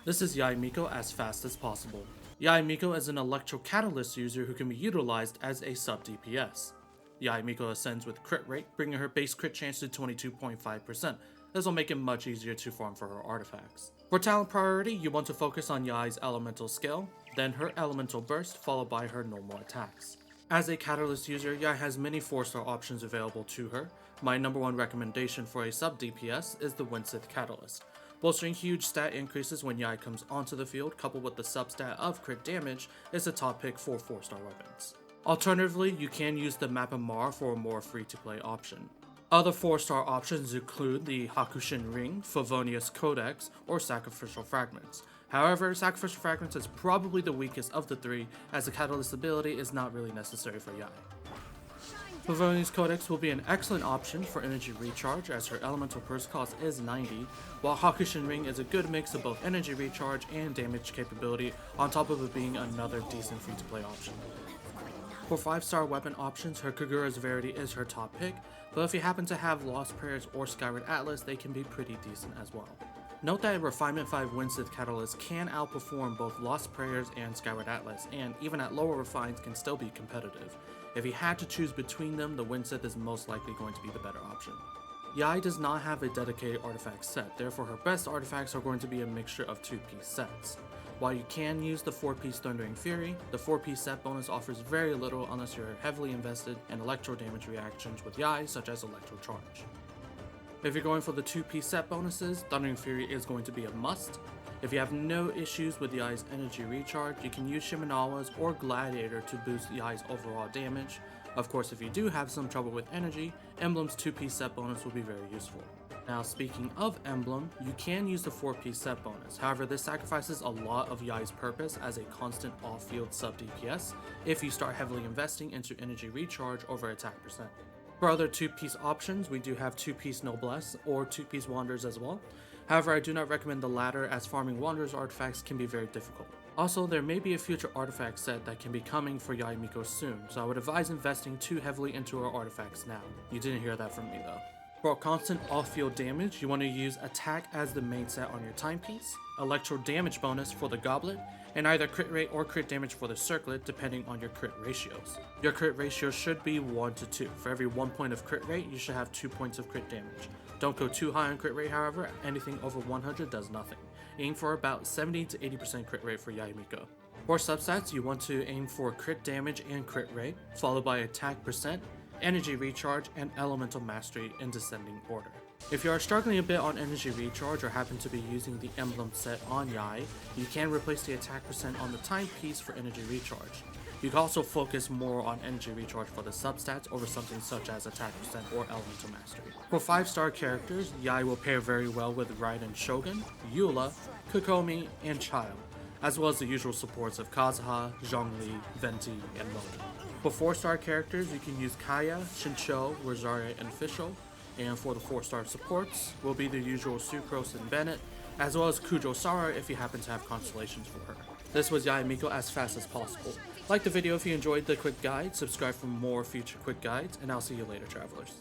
This is Yae Miko as fast as possible. Yae Miko is an Electro Catalyst user who can be utilized as a sub DPS. Yae Miko ascends with crit rate, bringing her base crit chance to 22.5%. This will make it much easier to farm for her artifacts. For talent priority, you want to focus on Yae's elemental skill, then her elemental burst, followed by her normal attacks. As a Catalyst user, Yae has many 4-star options available to her. My number one recommendation for a sub DPS is the Winsith Catalyst. Bolstering huge stat increases when Yae comes onto the field, coupled with the substat of crit damage, is a top pick for 4-star weapons. Alternatively, you can use the Mappa Mar for a more free-to-play option. Other 4-star options include the Hakushin Ring, Favonius Codex, or Sacrificial Fragments. However, Sacrificial Fragments is probably the weakest of the three, as the Catalyst ability is not really necessary for Yae. Favonius Codex will be an excellent option for energy recharge as her elemental burst cost is 90, while Hakushin Ring is a good mix of both energy recharge and damage capability, on top of it being another decent free-to-play option. For 5-star weapon options, her Kagura's Verity is her top pick, but if you happen to have Lost Prayers or Skyward Atlas, they can be pretty decent as well. Note that Refinement 5 Winsith Catalyst can outperform both Lost Prayers and Skyward Atlas, and even at lower refines can still be competitive. If you had to choose between them, the Winsith is most likely going to be the better option. Yae does not have a dedicated artifact set, therefore her best artifacts are going to be a mixture of 2-piece sets. While you can use the 4-piece Thundering Fury, the 4-piece set bonus offers very little unless you're heavily invested in electro damage reactions with Yae, such as Electro Charge. If you're going for the 2-piece set bonuses, Thundering Fury is going to be a must. If you have no issues with Yae's energy recharge, you can use Shimenawa's or Gladiator to boost Yae's overall damage. Of course, if you do have some trouble with energy, Emblem's 2-piece set bonus will be very useful. Now, speaking of Emblem, you can use the 4-piece set bonus, however this sacrifices a lot of Yae's purpose as a constant off-field sub DPS if you start heavily investing into energy recharge over attack percent. For other 2-piece options, we do have 2-piece Noblesse or 2-piece Wanderers as well. However, I do not recommend the latter as farming Wanderers artifacts can be very difficult. Also, there may be a future artifact set that can be coming for Yae Miko soon, so I would advise investing too heavily into her artifacts now. You didn't hear that from me though. For constant off-field damage, you want to use Attack as the main set on your timepiece, Electro Damage bonus for the Goblet, and either crit rate or crit damage for the Circlet depending on your crit ratios. Your crit ratio should be 1 to 2. For every 1 point of crit rate, you should have 2 points of crit damage. Don't go too high on crit rate, however, anything over 100 does nothing. Aim for about 70 to 80% crit rate for Yae Miko. For substats, you want to aim for crit damage and crit rate, followed by attack percent, energy recharge, and elemental mastery in descending order. If you are struggling a bit on energy recharge or happen to be using the emblem set on Yae, you can replace the attack percent on the timepiece for energy recharge. You can also focus more on energy recharge for the substats over something such as attack percent or elemental mastery. For 5-star characters, Yae will pair very well with Raiden Shogun, Eula, Kokomi, and Child, as well as the usual supports of Kazuha, Zhongli, Venti, and Loki. For 4-star characters, you can use Kaya, Shincho, Rosaria, and Fischl, and for the 4-star supports will be the usual Sucrose and Bennett, as well as Kujo Sara if you happen to have constellations for her. This was Yae Miko as fast as possible. Like the video if you enjoyed the quick guide, subscribe for more future quick guides, and I'll see you later, travelers.